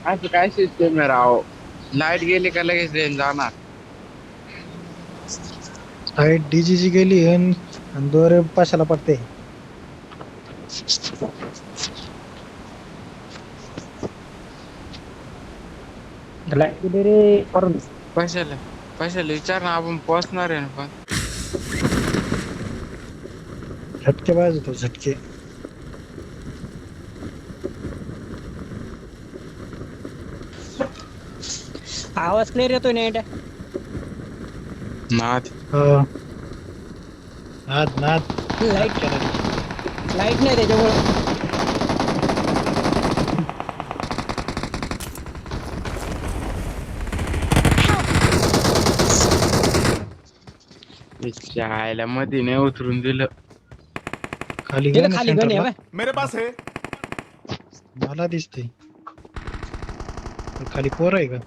असं काय सिस्टम आहे राव. लाईट गेली का लगेच रेंज जाणार. साईड डीजीची गेली आणि दोरे पाशाला पडते. लाईट गेली रे करून. कशाला कशाला विचार ना, आपण पोहोचणार आहे ना पण. झटके बाज होतो झटके. आवाज क्लिअर येतोय नेट. नाद नाद नाद लाईट केला. लाईट नाही त्याच्यामुळं. आयला मध्ये नाही उतरून दिलं. खाली तिथं गेला ना खाली गण आहे सेंटरला. बा. मेरे पास है। मला दिसतंय खाली पोर आहे का?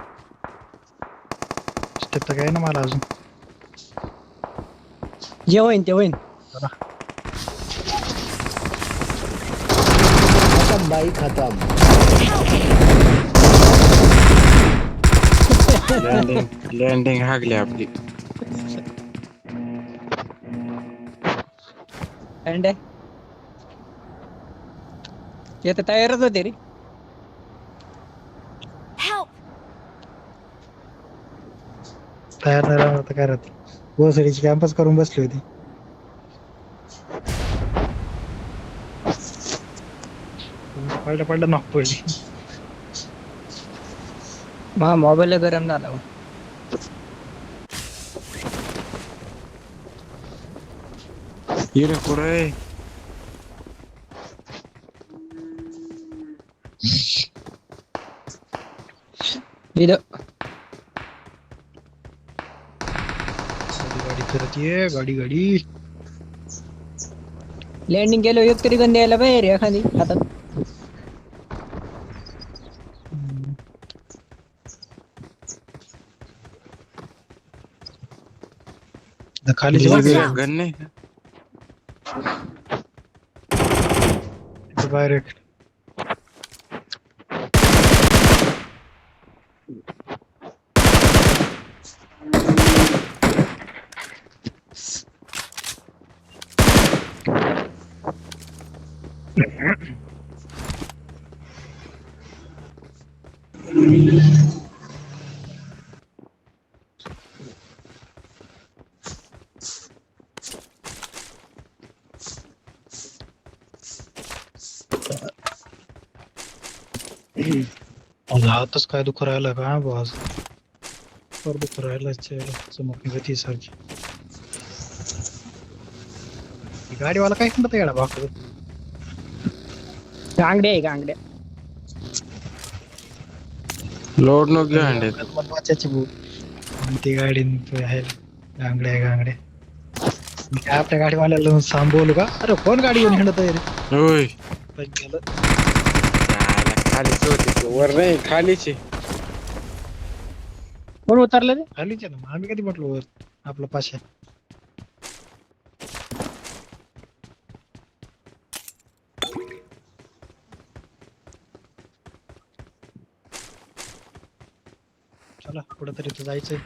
स्टेप तर काय ना मला अजून. जे होईन ते होईन. चला. खत्म भाई खत्म। लँडिंग हागली आपली. अँड ते तर तयारच होते रे. Help! तयार नाही राहणार तर काय राहते. गोसडीची कॅम्पस करून बसली होती. पडलं पडलं नॉक पडली. मा मोबाईल गरम झाला बा. ये रे पुरे. इथं गाडी करत ये गाडी गाडी. लँडिंग केलं एक तरी गण द्यायला बाहेर एखादी हातात. खाली Watch out. गन नाही बाहेर एक. हातच काय दुखू राहिला का बॉस. पर दुखू राहिला चमकणी गती सारखी. गाडीवाला काय म्हणत येडा भाकड. गांगड्या आहे गांगड्या. लोड नो घेऊ अंडे. वाचायची भू ती गाडी आहे. गांगड्या गांगड्या. मी काय आपल्या गाडीवाल्याला सांग बोलू का? अरे कोण गाडी घेऊन हिंडत आहे रे? होय पण गेलं. खालीच होते ते, वर नाही खालीच आहे. कोण उतरलं रे? खालीच आहे ना मग आम्ही कधी म्हटलो वर आपलं पाशा. चला कुठंतरी तर जायचंय.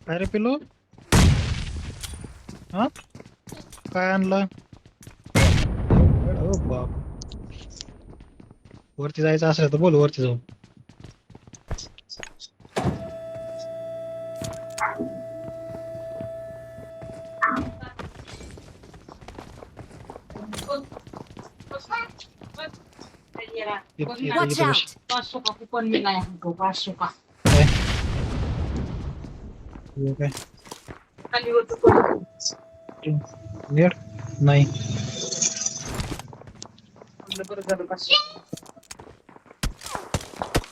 काय रे पिलो? हा काय आणलं? ओ बाप. वरती जायचं असेल तर बोल वरती जाऊ. Watch out! नीट नाही.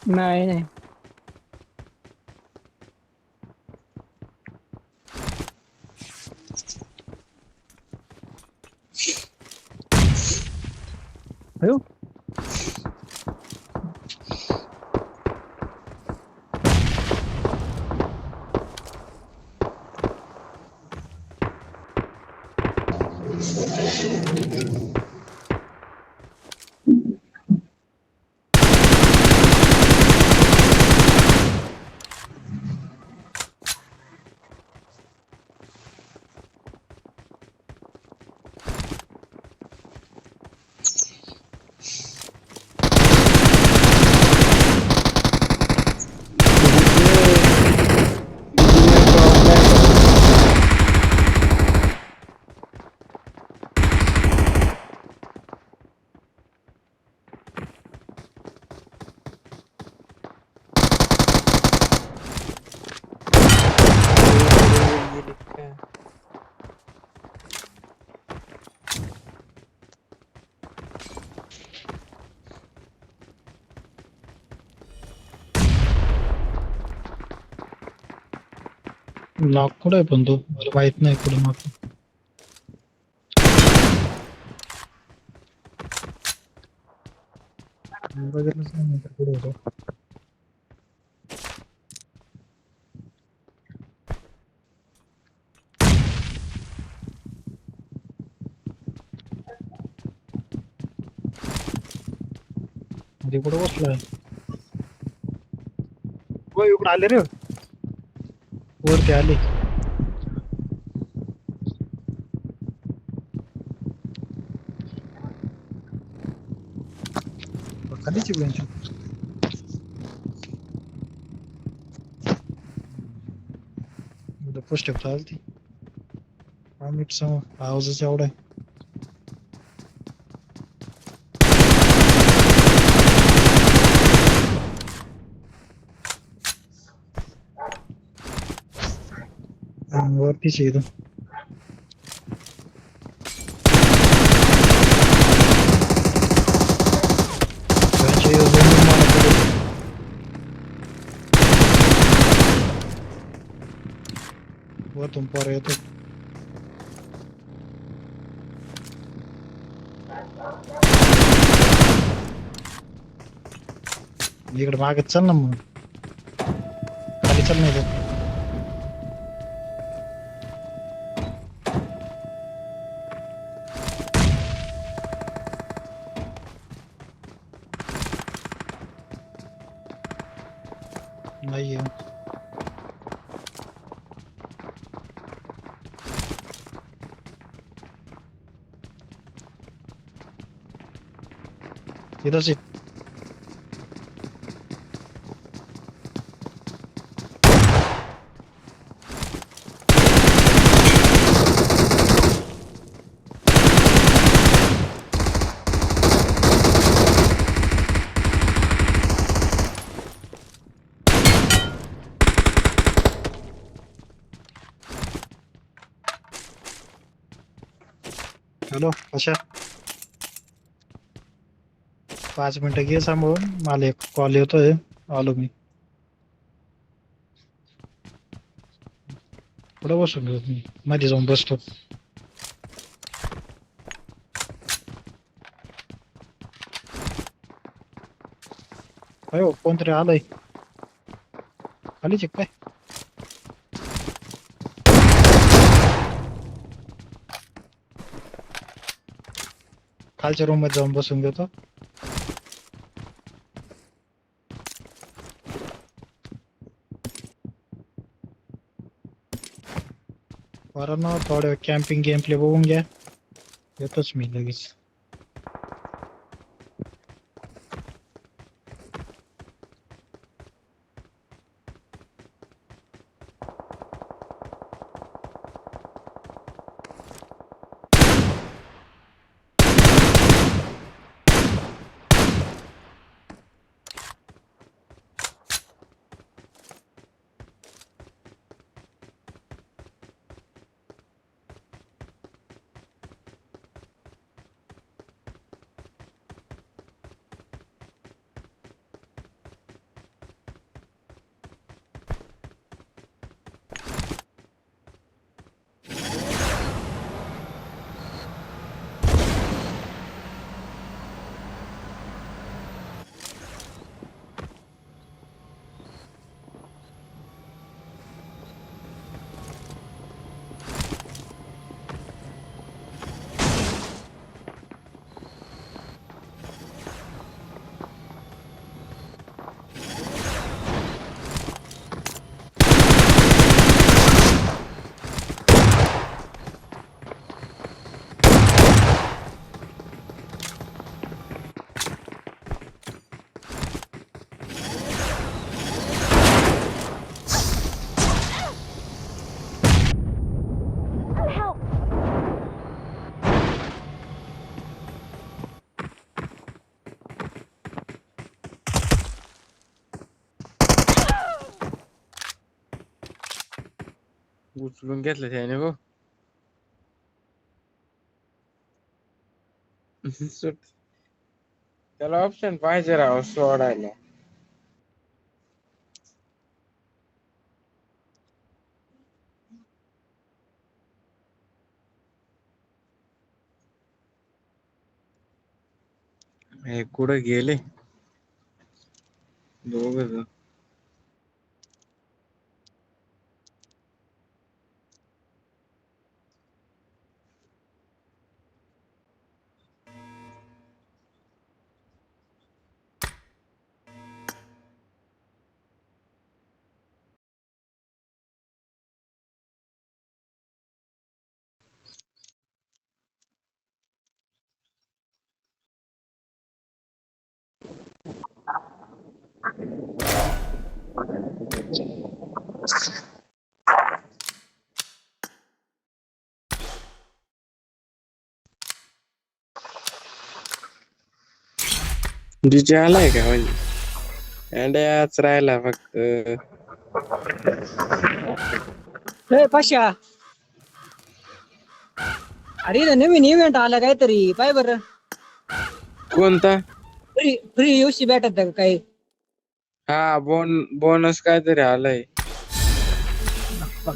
नाही नाही. अयो गेली का? लॉक कुठे आहे पण तो मला माहित नाही कुठे मग बघितलंच नाही मी तर कुठे होतो मध्ये कुठे बसलाय हो इकडे आले रे वरती आले खालीची बेंच पोस्ट चालती मिनिट समोर आवाजच एवढा आहे वरतीच आहे इथं त्यांचे दोन मला पडले. वरतून पोरं येतो इकडे मागत चल ना मग खाली चल नाही तर नाही आहे. इथंच आहे. हॅलो कशा 5 मिनिटं घे सांभाळून मला एक कॉल येतोय आलो मी पुढे बसून घेऊ मी मध्ये जाऊन बसतो अयो कोणतरी आलंय खालीच आहे काय खालच्या रूम मध्ये जाऊन बसून घेतो बरं ना थोड्या कॅम्पिंग गेम प्ले बघून घ्या येतोच मी लगेच उचलून घेतलं त्याने गो. सुट. त्याला ऑप्शन पाहिजे राव सोडायला. हे कुठं गेले दोघ जण. डीजे आलाय का म्हणजे अंड्याच राहिला फक्त. पाशा अरे इथं नवीन इव्हेंट आला काहीतरी पाय बरं. कोणता? फ्री फ्री युसी भेटत का काही? हा बोनस काहीतरी आलाय.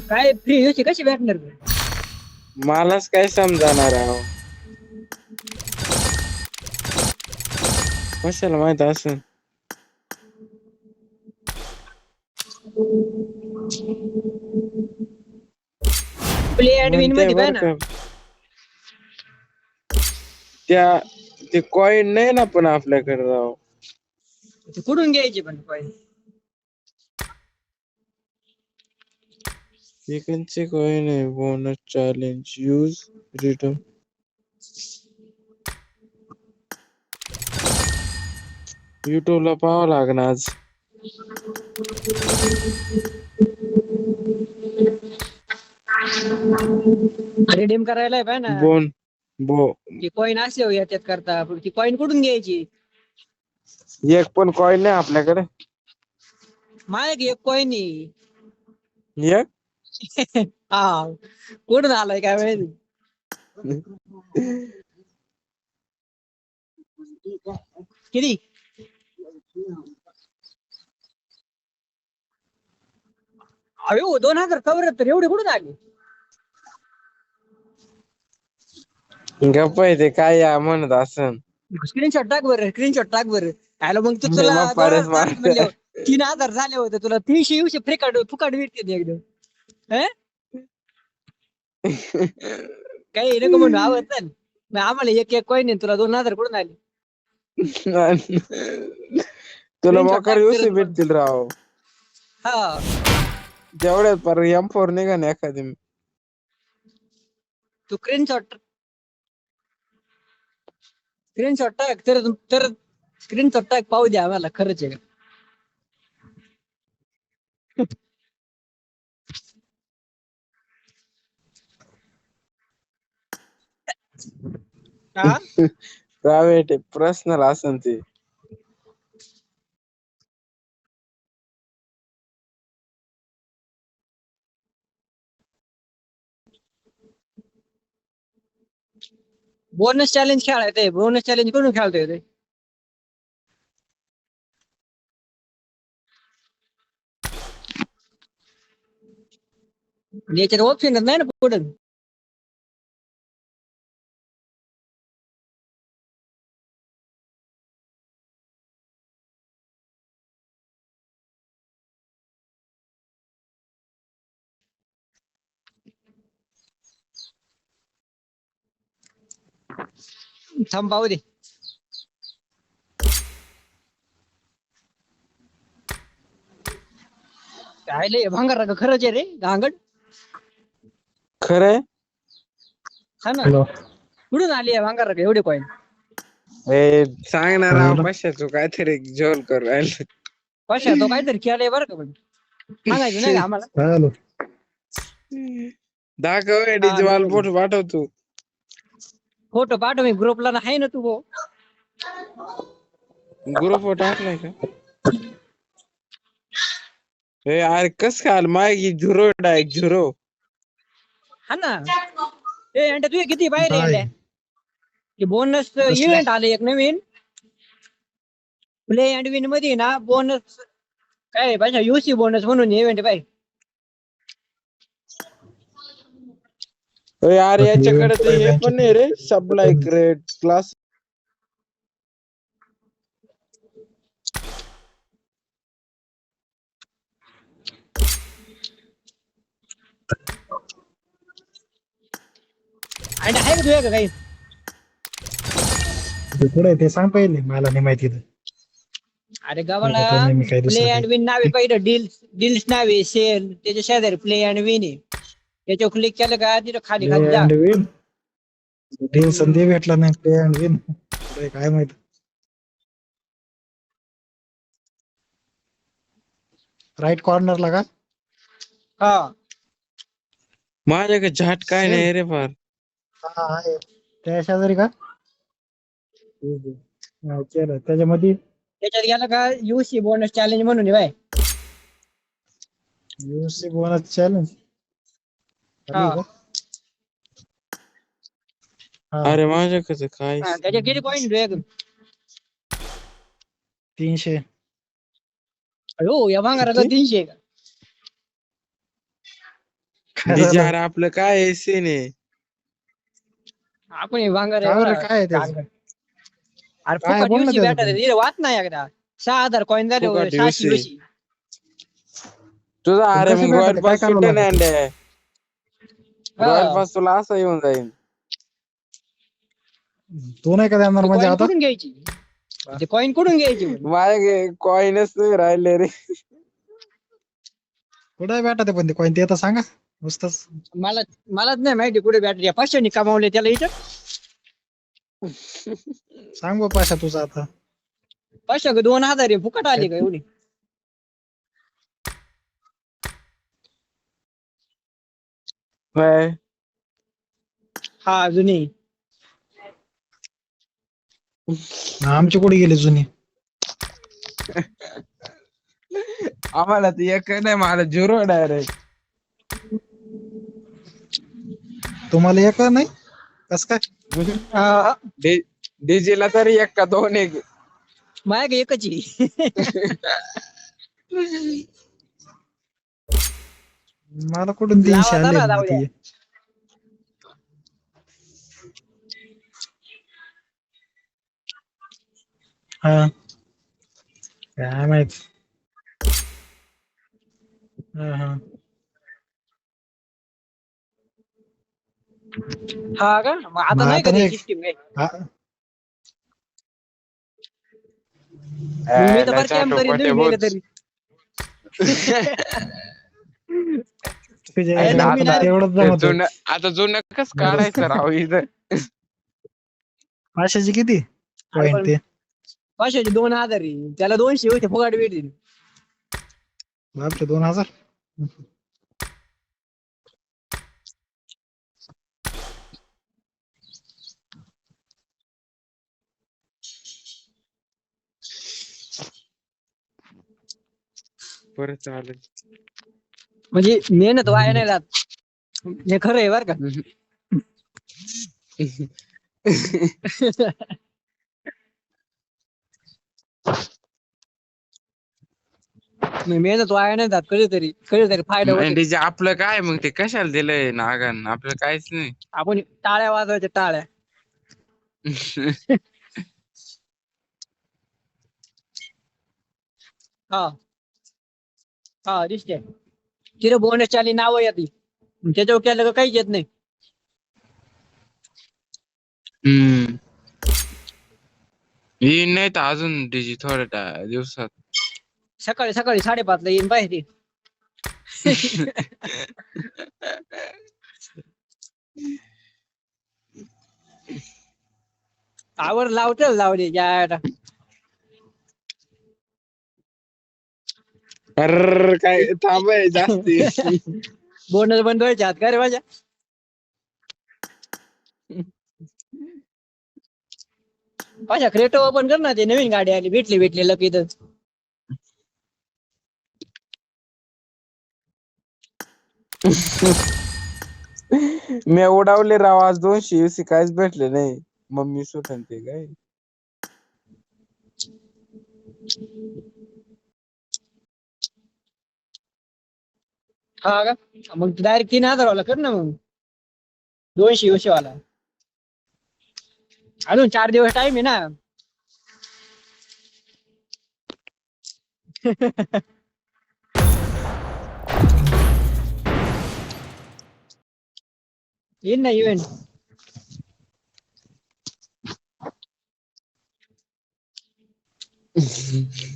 काय फ्री युसी कशी भेटणार? मलाच काय समजाणार राव. कशाला माहित असं. प्ले ऍडमिन म्हणते मध्ये पाय बर ना. का. ते कॉइन नाही ना पण आपल्याकडे राव. कुठून घ्यायची पण कॉइन? चिकनचे कॉइन आहे. Bonus challenge use return. YouTube ला पाहावं लागणार आज. रिडीम करायला पाय ना. बो ती कॉइन असे हो याच्यात करता ती कॉइन कुठून घ्यायची? एक पण कॉइन नाही आपल्याकडे. माझ्या एक कॉइन आहे. एक हा कुठून आलाय काय माहिती. किती? अयो 2074 एवढे कुठून आले? गप्प आहे ते काय या म्हणत असं. स्क्रीनशॉट टाक बरं, स्क्रीनशॉट टाक बरं. आयला मग मी तुला मग परत 2000 मारत. म्हणले 3000 झाले होते तुला 300 येऊशे फुकाट भेटते एकदम. काही नको म्हणून आवडत ना आम्हाला एक कॉइन तुला 2000 कुठून आले? तुला स्क्रीनशॉट मोकार टाक युसी करत मग. भेटतील राव. हा जेवढ्यात पर M4 निघा ना एखादी. तू स्क्रीनशॉट टाक तर स्क्रीनशॉट टाक पाहू द्या आम्हाला खरंच आहे. हा प्रायव्हेट पर्सनल असन ते. बोनस चॅलेंज खेळायचंय. बोनस चॅलेंज करून खेळतोय ते. याच्यात ऑप्शन नाही ना पुढं. थांब पाहू दे. राहिले भांगार खरंच आहे रे गांगड. खरंय. हा ना हॅलो कुठून आली आहे भांगार एवढे कॉइन? ए सांग ना राव हॅलो कशाचं काहीतरी झोल करू राहिलं. कशा तो काहीतरी खेळाय बरं का पण सांगायचं नाही का आम्हाला? हॅलो दाखव हा डीजे वाल नाही फोटो पाठवतो. फोटो पाठव मी ग्रुपला आहे ना तू. ग्रुप वर टाकलाय का? ए अरे कस काय आलं? माय झिरो डायरेक्ट झिरो. हा ना ए अंड्या तुझे किती बाहेर काय? अंड्या की बोनस कसले? इव्हेंट आले एक नवीन प्ले अँड विन मध्ये ना बोनस काय पाहिजे युसी बोनस म्हणून इव्हेंट पाहिजे यार याच्याकडे event ते हे event पण नाही रे सप्लाय क्रेट क्लास अंड्या आहे का तुझ्या का काही पुढे ते सांग पहिले मला नाही माहिती तर. अरे गावाला नाही, नाही, मी काही प्ले दुसरं अँड विन नावे पहिलं डील्स नावे सेल त्याच्या शेजारी प्ले अँड विन आहे त्याच्यावर क्लिक केलं का तिथं खाली खाली प्ले जा अँड विन डील संधी भेटला नाही प्ले अँड विन पुढे काय माहित राईट कॉर्नरला का हा माझ्याकडे झाट काय सेल. नाही रे फार हा आहे त्या शेजारी का हा, केलं त्याच्यामध्ये त्याच्यात गेलं का युसी बोनस चॅलेंज म्हणून आहे बाय UFC बोनस चॅलेंज हा अरे माझ्याकडे काय त्याच्यात किती पॉईंट आहे 300 अयो या भांगारा किती? 300 आहे का काय डीजे झालं? अरे आपलं काय सीन आहे आपण हे भांगार का बरं, काय आहे त्याचं? अरे काय फुकट बोल ना युसी त्याचं भेटत पण. तिथे वाच नाही एकदा 6000 कॉइन झाले फुकट 600 UC. युसी तुझा अरे कसे मग भेटत रॉयल आहे? काय पास करावं सुटे लागतं? नाही हा. रॉयल पास तुला असं येऊन जाईल तू नाही का देणार म्हणजे कॉइन आता कुठून घ्यायची ते कॉइन कुठून घ्यायची माझ्या कॉइनच नाही राहिले रे कुठे भेटत पण ते कोण ते तर सांगा नुसतंच मला मलाच नाही माहिती कुठे बॅटरी 500 कमावले त्याला इथं सांग बाबा पाशा तुझा आता 500 का 2000 आहे फुकट आली का एवढी काय? हा जुनी आमची कुठे गेली जुनी आम्हाला ते एक नाही मला झिरो डायरेक्ट तुम्हाला एक नाही कस काय डीजेला तरी एक का दोन एक माझ्या एकच आहे मला कुठून 300 लावा आले जरा जाऊ द्या. हा काय माहित हा हा हा का मग आता मग नाही आता का नाही. सिस्टीम काय हा, मी तर बरं कॅम्प करीन तुम्ही मेले तरी तुझ्या अरे याच्याला मी फक्त direct- तेवढंच जमत आता जुनं कस काढायचं राव इथं पाचशेची किती पॉइंट ते 500 2000 आहे त्याला 200 होते फुकट भेटतील बापरे 2000 परत चालेल म्हणजे मेहनत वाया नाही जात हे खरं आहे बर का मेहनत वाया नाही जात कधीतरी फायदा होतो डीजे आपलं काय मग ते कशाला दिलंय नागान आपलं काहीच नाही आपण टाळ्या वाजवायच्या टाळ्या हा हा दिसते तिथे बोनस चाली नाव येते त्याच्यावर केलं का काहीच येत नाही हम्म येईन नाही तर अजून डीजे थोड्या दिवसात सकाळी 5:30 ला येईन पाहिजे आवर लावले यार अर काय थांबय जास्ती बोनस बंद व्हायचे हात का रे माझ्या माझ्या क्रेटो ओपन कर ना ते नवीन गाडी आली भेटली लकी तर मी उडावले राव आज 200 काहीच भेटले नाही. मम्मी सुटन ते काय हा का मग डायरेक्ट 3,000 वाला कर ना मग 200 वाला अजून 4 दिवस टाइम आहे ना. येईन ना इव्हेंट.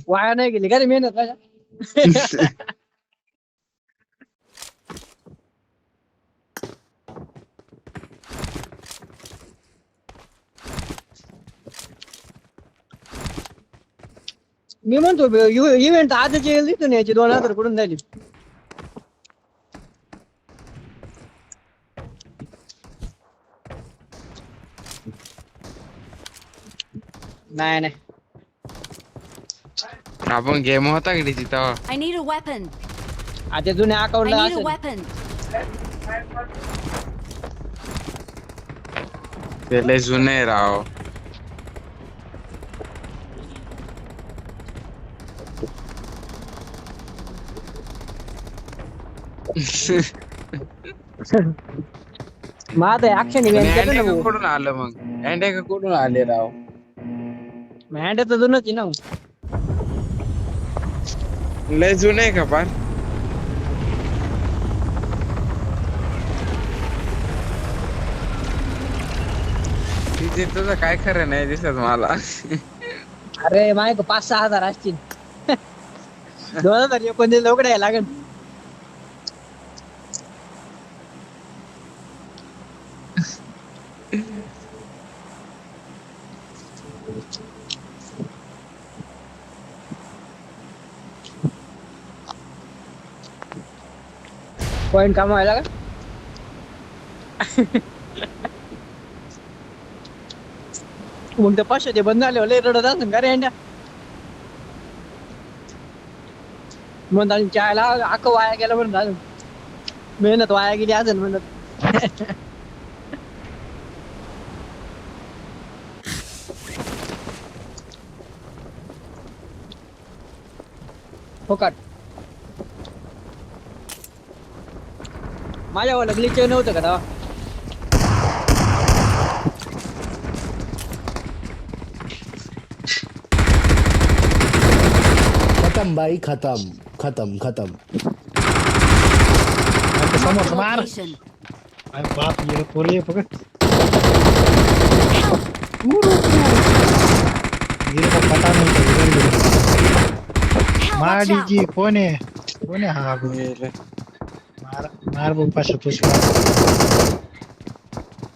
वाया नाही गेली का रे मेहनत माझ्या. मी म्हणतो इव्हेंट आजच येईल दिसून यायची 2,000 कडून झाली. नाही नाही आपण गेम होता की तिथं I need a weapon. आता जुन्या I अकाउंटला need a असेल. weapon. ते लय जुने आहे राव. माझं ऍक्शन इव्हेंट केलं ना भाऊ. कुठून आलं मग अँडेका कुठून आले राव. मॅन्डेचं जुनच आहे ना. लय जुने आहे का पार. तिथे तुझं काय खरं नाही दिसत मला. अरे माय 5-6 हजार असतील. 2019 लवकर यायला लागेल. पॉइंट कमवायला का. मग ते 500 ते बंद झाले लय रडत असेल का रे अंड्या. म्हणून चायला अख्खं वाया गेलं म्हणून अजून मेहनत वाया गेली असेल म्हणत. फोकाट माझ्या वाला ग्लिच नव्हतं का तेव्हा. खत्म भाई खत्म खत्म खत्म. समोर मार. Location. अरे बाप ये पोरी आहे बघ. ये तो पता नहीं मार जी कोण आहे हा मार मार बघ पाशा पुष्पा.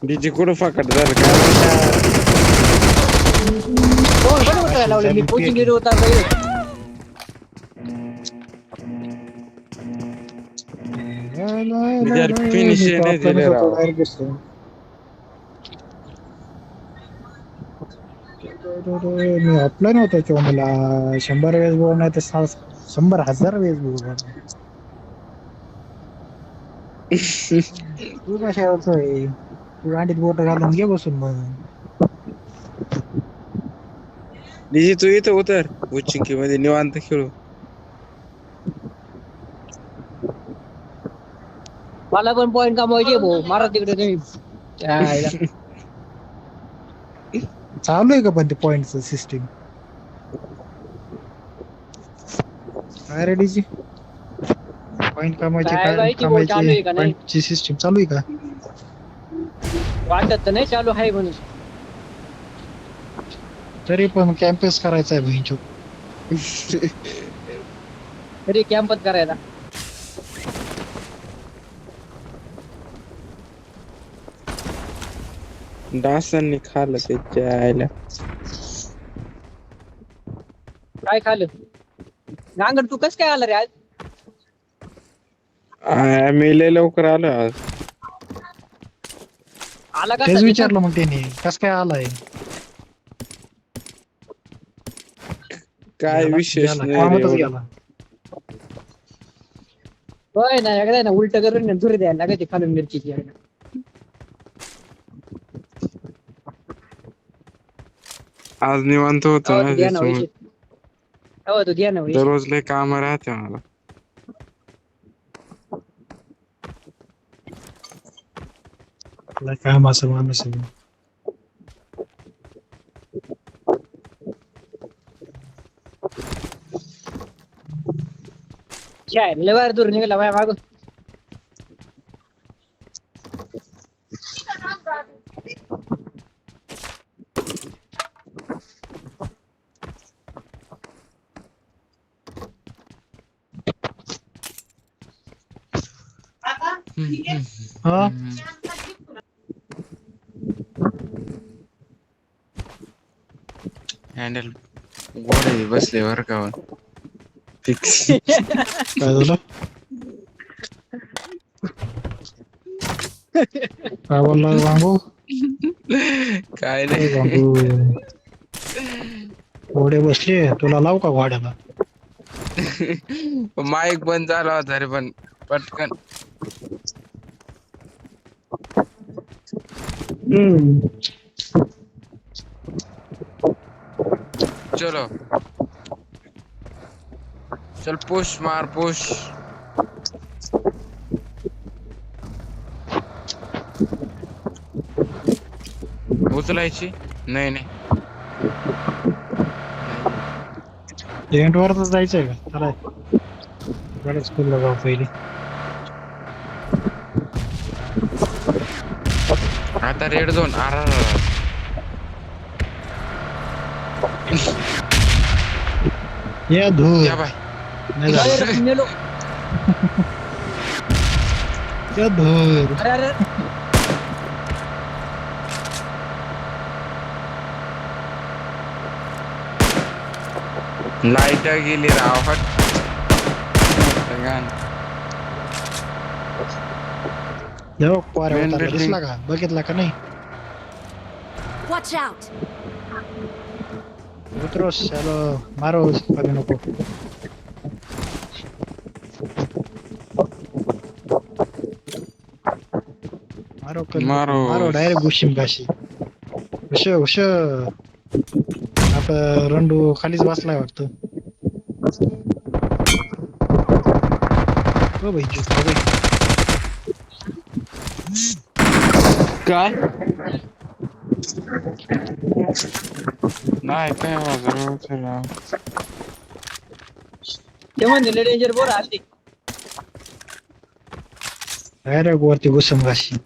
डीजे कुठं फाकट झालं काय. कोण कोण उतरायला लावलं मी कोचिंग गेलो होता पहिले. फिनिश नाही दिले राव. मी ऑफलाईन होतो किंवा मला 100 वेळेस बोल नाही तर 100,000 वेळेस बोल. तू कशावरच आहे तू गाडीत बोट घालून घे बसून मग. डीजे तू इथं उतर उच्चिंकी मध्ये निवांत खेळू. मला पण पॉइंट कमवायचे भाऊ. मारा तिकडे तुम्ही. चालू आहे का पण ते पॉइंटचं सिस्टीम. काय रेडीची पॉइंट कमायची काय काय माहिती भाऊ, चालू आहे कमायची का नाही? पॉइंटची सिस्टीम चालू आहे का. वाटत तर नाही चालू आहे म्हणून. तरी पण कॅम्पस करायचा आहे बहिणचो. तरी कॅम्पच करायला. डासांनी खाल्लं त्याच्या आईला. काय खाल्लं नांगड तू कस काय आला रे आज. मी लय लवकर आलो आज. आला का तेच विचारलं मग त्याने कस काय आलाय. काय विशेष नाही रे कामातच एवढं. गेला. होय ना एकदा ना उलट करून धुरी द्यायला लागायची खालून मिरचीची. आज निवांत होतो हो ना तू द्या ना त्याच्यामुळे. पैसे हो तू द्या ना पैसे दररोज लय काम राहते मला. तुला काम असं माणूस आहे. काय लय बाहेर दूर निघाला बाय मागून हा हँडल गोडे बसले बर का फिक्स. काय झालं काय बोलला बांबू काय ए नाही. बांबू घोडे बसले तुला लावू का घोड्याला माईक बंद झाला होता रे पण पटकन. चलो चल पुश मार पुश. उचलायची नाही नाही. टेंट वरच जायचंय का चला बरं स्कूलला जाऊ पहिले आता रेड झोन. या धूर या बाय. नाही झालं अरे मेलो या धूर अरे अरे लाईट गेली राव हट. जेव्हा पोऱ्या Main उतरल्या building. दिसला का बघितला का नाही Watch out! उतरोस चलो मारो कभी नको मारो कभी नको. मारो. मारो डायरेक्ट गुशिम काशी उश आपलं रंडू खालीच बसलाय वाटतं हो भाई हो भाई काय नाही काय वाजव. ते म्हणजे लय डेंजर बोर आली डायरेक्ट वरती घुसम काशी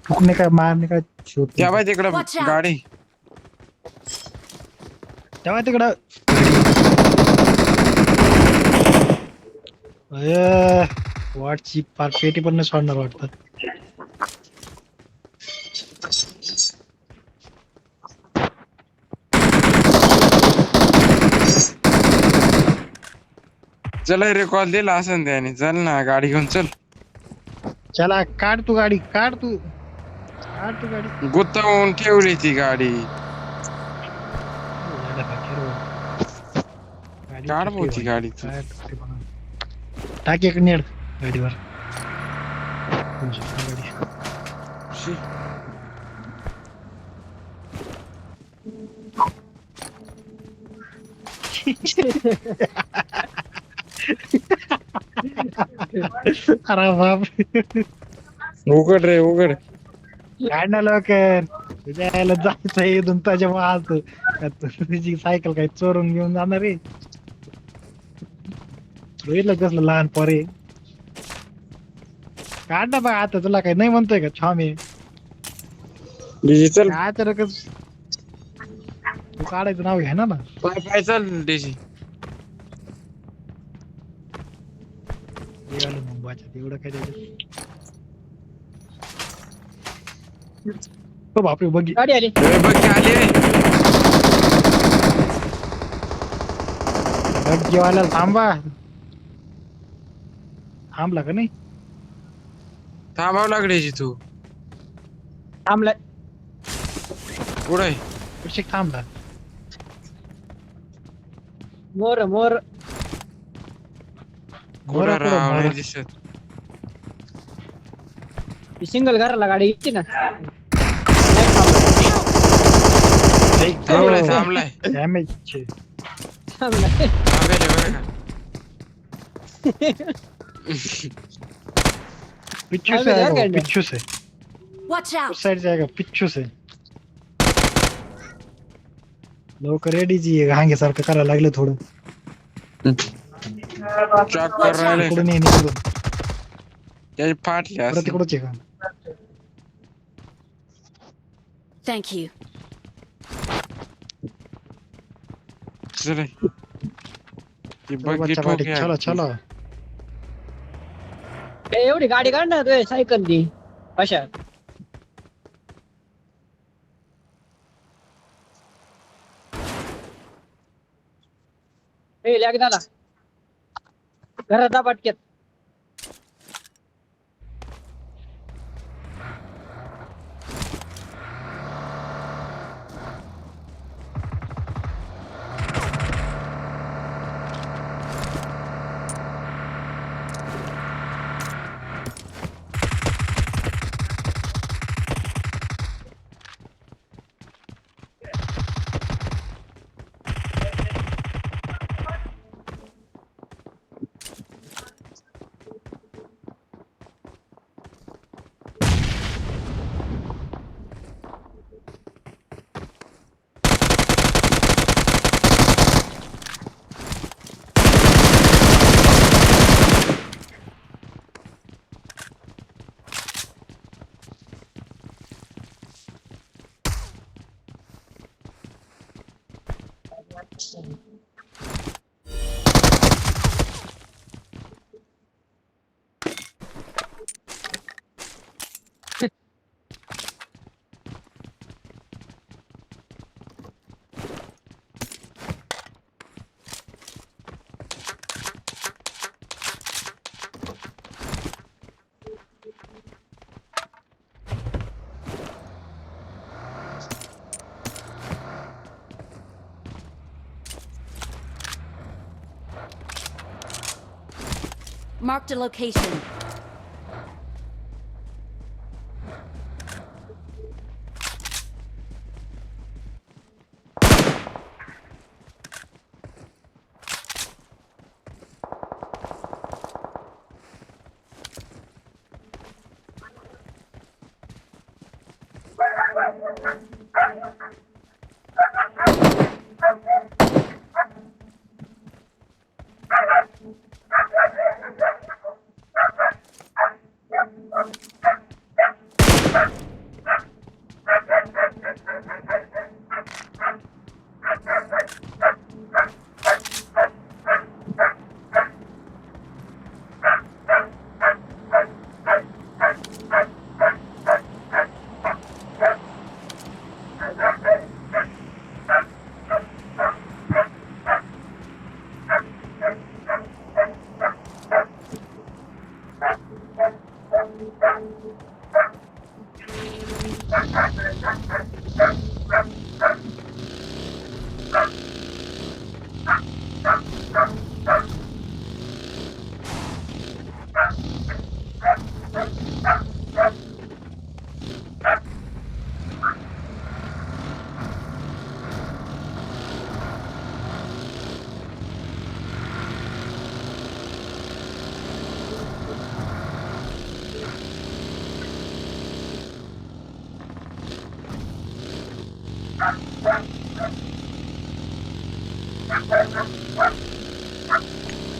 फुकणे काय मारणे काय शोध त्या बाय तिकडं Watch out. गाडी. तेव्हा तिकडं वाटची पार पेटी पण नाही सोडणार वाटतं चला रे कॉल दिला असं त्याने. चल ना गाडी घेऊन चल. चला काढ तू गाडी काढ तू गाडी गुंतवून ठेवली ती गाडी. काढ भाऊ ती गाडी तू. टाक एक नेड गाडीवर गाडी शी. अरे बाप उघड रे उघड. काढ ना लवकर तुझ्या यायला जायचं इथून त्याच्या आज तुझी सायकल काय चोरून घेऊन जाणार रे बघितलं कसलं लहान पोरे काढ ना बघ आता तुला काही नाही म्हणतोय का छामे डिजिटल काय तर तू काढायचं नाव घ्या ना पाय पाय चल डिजी. मुंबईच्या एवढं काय त्याच्यात हो बापरे बघी गाडी आली बघ की आली रे. जेवायला थांबला का नाही थांबावं लागली तू. थांबलाय पुढे कुठे थांबला मोर मोर कुठं राव मोरा. नाही दिसत. सिंगल घराला गाडी इच्छी ना थांबलाय थांबलाय डॅमेज थांबलाय. थांबेल बरं का पिच्चू से अबे आएगा वो, क्या करना? पिच्चू से Watch out! उस साइड से आएगा पिच्चू से लोक रेडी जी घांगे सारखं करायला लागले थोडं चॉक कर राहिले इकडून ये इकडून त्याची फाटली परत असं तिकडूच आहे का Thank you. रे ती चलो बग्गी बच्चा पार्टी ठोके चलो चलो ए, एवढी गाडी काढ ना तुझ्या सायकल दी अशा ए लॅग झाला घरात जा पटक्यात Marked a location.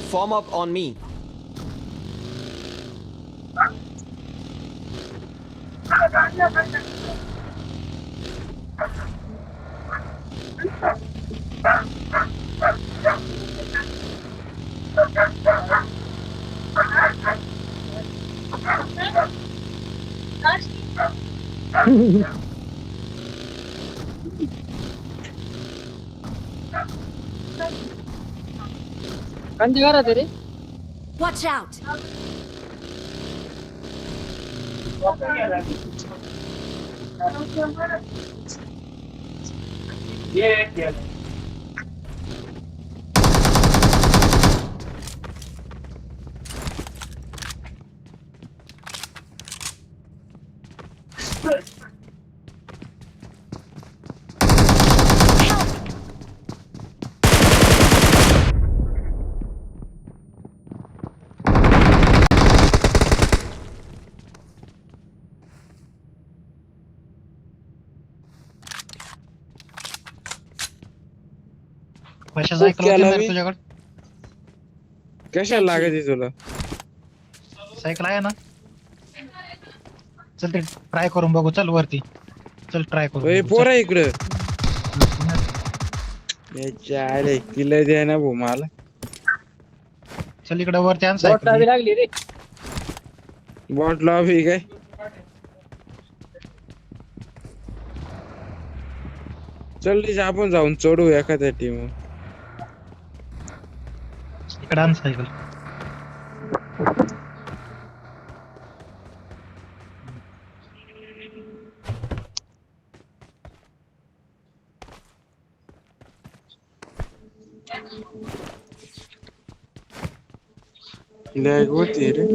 Form up on me. कंदी घरात आहे रे Watch out! अशा खूप सायकल होती केला ना रे मी. तुझ्याकडे कशाला लागायची तुला? सायकल आहे ना चल ते ट्राय करून बघू चल वरती चल ट्राय करून ओय बघू चल पोरा इकडं. याच्या आले किल्ले द्या ना भाऊ मला. चल इकडे वरती आण बोट सायकल लागली रे. बॉट लॉबी काय? चल तिथे आपण जाऊन चढू एखाद्या टीम. इकडे आण सायकल लॅग होती रे.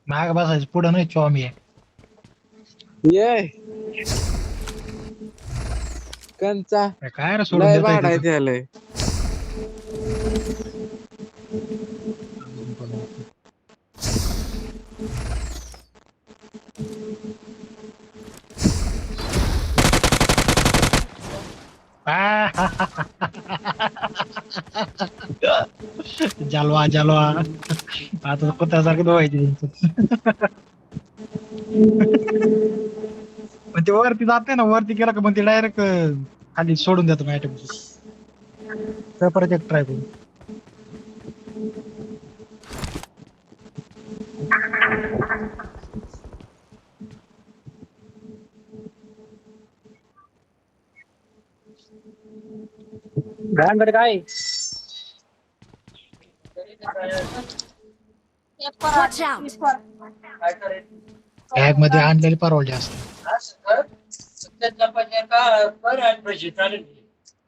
माग बसायचं पुढं नाही चॉमी आहे ये कंचा काय रे सोडून लय देताय भाड आहे तिथं? त्याला. जलवा जलवा आता कुत्र्यासारखं धुवायचे पण ते वरती जाते ना वरती गेला का मग ते डायरेक्ट खाली सोडून देतो मॅटम तर परत एक ट्राय करू घाणगड काय Watch out! बॅग मध्ये आणलेली परवडली असते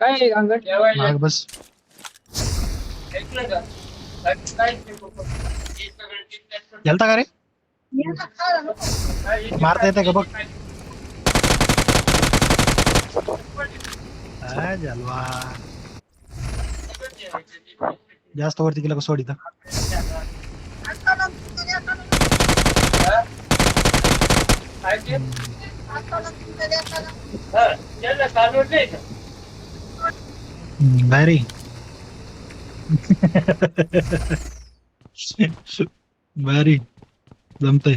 काय घाणगड माग बस गेलता का रे मारता येते का बघ हा, जलवा जास्त वरती गेला का सोडिता भारी भारी जमतय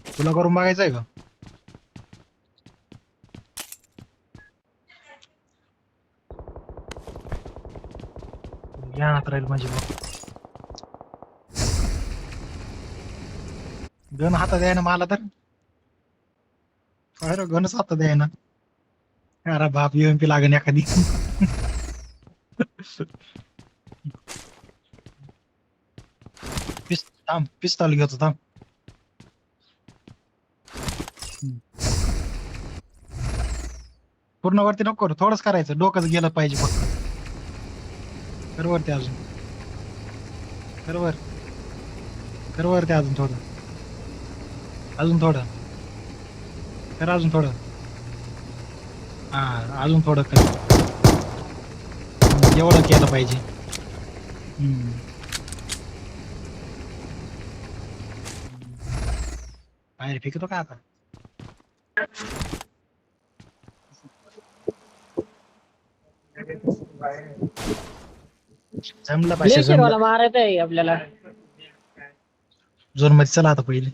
तुला करून बघायचंय का ज्ञानात राहील माझी मग गण हातात द्याय ना मला तर अरे गणच हातात द्याय ना अरे बाप UMP लागेल एखादी थांब पिस्तॉल घेतो थांब पूर्ण वरती नको करू थोडंच करायचं डोकंच गेलं पाहिजे फक्त कर वरती अजून कर वरती अजून थोडं कर अजून थोडं हा अजून थोडं कर एवढं केलं पाहिजे बाहेर फेकतो का आता जमलं पाहिजे ग्लेशियर वाला मारायचं आहे आपल्याला झोन मध्ये चला आता पहिले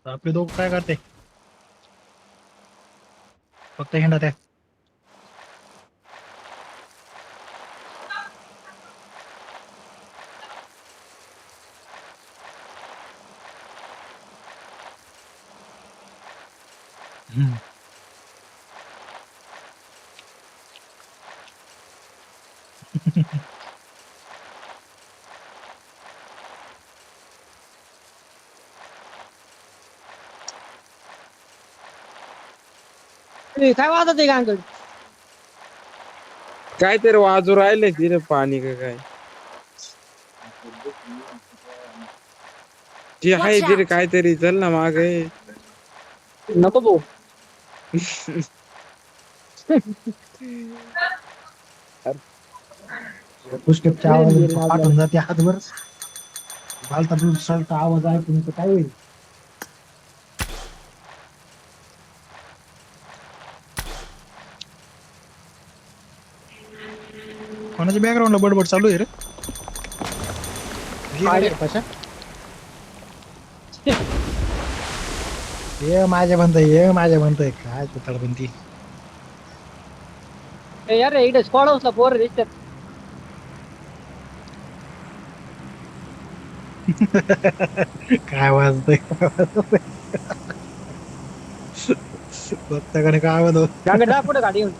आपले दोघ काय करते फक्त हिंडा त्या काय वाजत आहे घाणगड काहीतरी वाजू राहिले तिथे पाणी का काय ती आहे तरी काहीतरी चल ना मागे. नको भाऊ. पुष्कपच्या आवाज पाठवून जाते हातभर घालता सलता आवाज ऐकून तर काय होईल. कोणाच्या बॅकग्राऊंडला बडबड चालू आहे रे. अरे. कशा ये माझ्या म्हणतोय काय तळबंदी. यार इकडे स्क्वॉड हाऊसला पोरं दिसतात. काय वाजतंय बघता काय आवाज होत. गांगड जा पुढे गाडी घेऊन.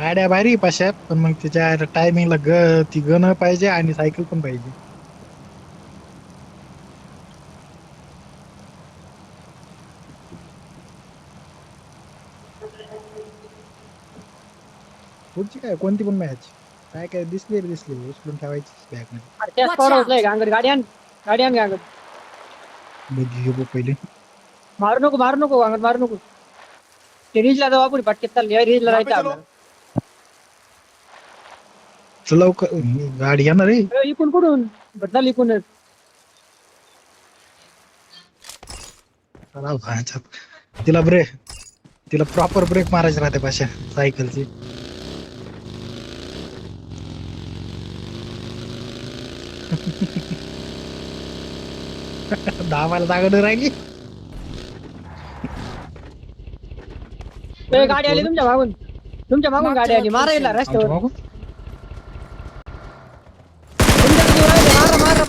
आड्या भारी पाशात पण मग त्याच्या टायमिंगला ती गन पाहिजे आणि सायकल पण पाहिजे. पुढची काय कोणती पण मॅच काय काय दिसली उचलून ठेवायची बॅग मध्ये. अरे त्या स्क्वॉड हाऊसला गांगड गाडी आण गांगड. बघ पहिले मारू नको गांगड मारू नको. ते रिजला जाऊ आपण पटकेत चालली रिजला राहायचं आपल्याला. लवकर गाडी येणार रे. इकून कुठून बदल इकूनच. तिला प्रॉपर ब्रेक मारायचे राहते पाशा सायकलची. दाबायला जागा नाही राहिली. गाडी आली तुमच्या मागून गाडी आली मारायला रस्त्यावर. मागून? मारा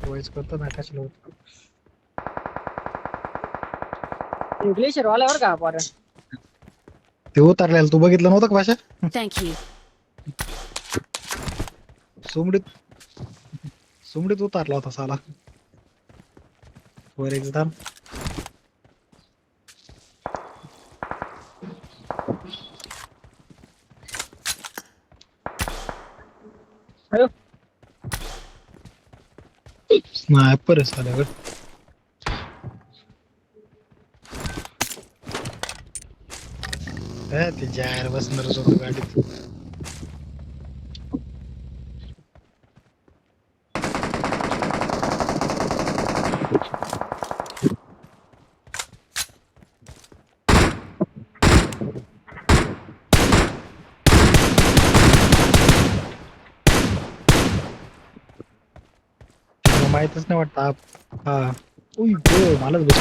वॉइस करतो ना कशाला होत. ग्लेशियर वाला बरं का पोरं. ते उतरलेलं तू बघितलं नव्हतं का भाषा. Thank you. सुमडीत उतरला होता साला वर एकदम. अयो. स्नायपर साल्याकडे. ते जायर बसणारच होतं गाडीत. माहितच नाही वाटत. हा उई मलाच बस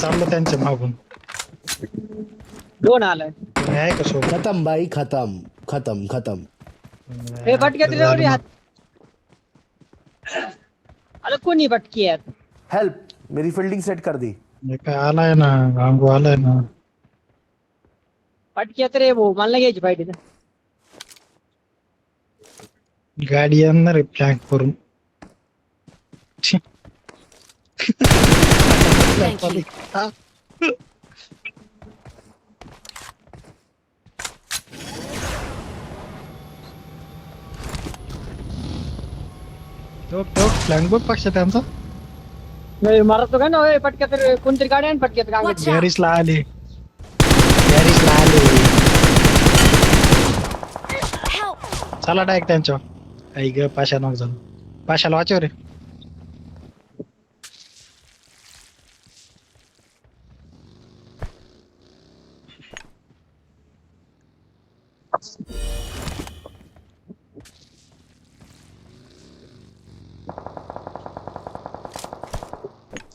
चाललं त्यांच्या मागून. दोन आलाय. आहे का सोबत. खत्म भाई खत्म खत्म खत्म. हे फटक्यात रे हात. अरे कोणी फटकी आहेत. हेल्प मेरी फील्डिंग सेट कर दी. काय आलाय ना गांगू आलाय ना. फटक्यात रे भाऊ मला घ्यायची पाहिजे. गाडी येणार आहे फ्लॅंक करून. Thank you. फ्लॅंक बघ पक्ष त्यांचा. मारतो का ना पटक्यात रे कोणतरी गाडी आण पटक्यात गांगड. Watch out. गॅरेजला आले. Help. चला डायरेक्ट त्यांच्या. आई ग पाशा नॉक झालं. पाशाला वाचव रे.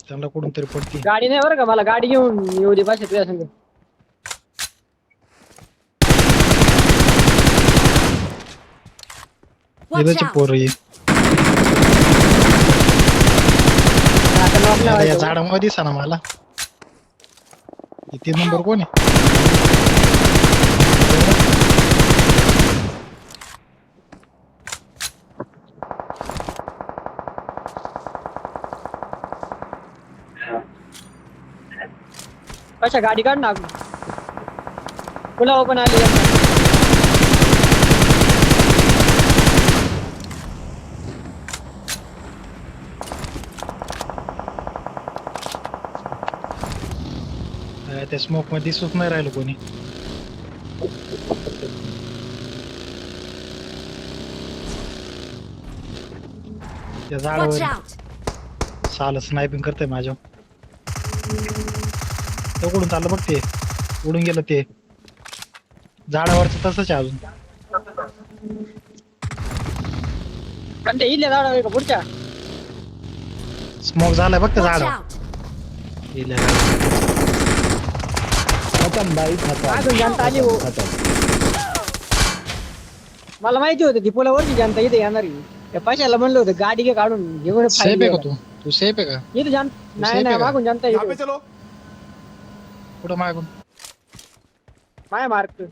त्यांना कुठून तरी पडती. गाडी नाही बरं का मला गाडी घेऊन येऊ दे पाशा तुझ्या संग. Watch इथंची out. पोरं ये. आता lock या लावायचं. झाडामध्ये दिसा ना मला. 3 नंबर कोण आहे. कशा गाडी काढ ना पुलाव पण आली त्या स्मोक मध्ये दिसत नाही राहिलं कोणी. त्या Watch झाडावर out! साल स्नायपिंग करतंय माझ्या. तो कुठून चाललं बघ ते, उडून गेलं ते. झाडावरच तसंच आहे अजून. पण ते इल्ल्या झाडावर का पुढच्या स्मोक झालाय बघ त्या Watch झाडावर. out! खत्म भाई खत्म अजून जनता आली हो. खत्म. मला माहिती होतं ती पुलावरची जनता इथे येणार आहे. त्या पैशाला म्हणलं होतं गाडी घे काढून घेऊन सेफ आहे का तू? तू सेफ आहे का? इथे जान नाही safe नाही आहे का? मागून जनता यहाँ पे येते चलो कुठं मागून? माय मार्क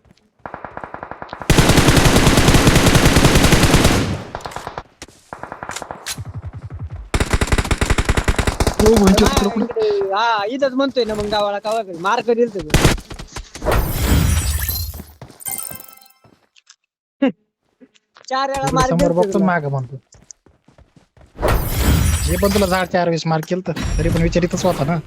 ओ, म्हणजे तिकडं कुठं? हा इथंच म्हणतोय ना मग गावाला कावा मार्क दिल तर चार वेळा तिकडं मार्क समोर बघतो दिल माग म्हणतो. हे पण तुला झाड 4-20 मार्क केलं तरी पण विचारितच होता ना.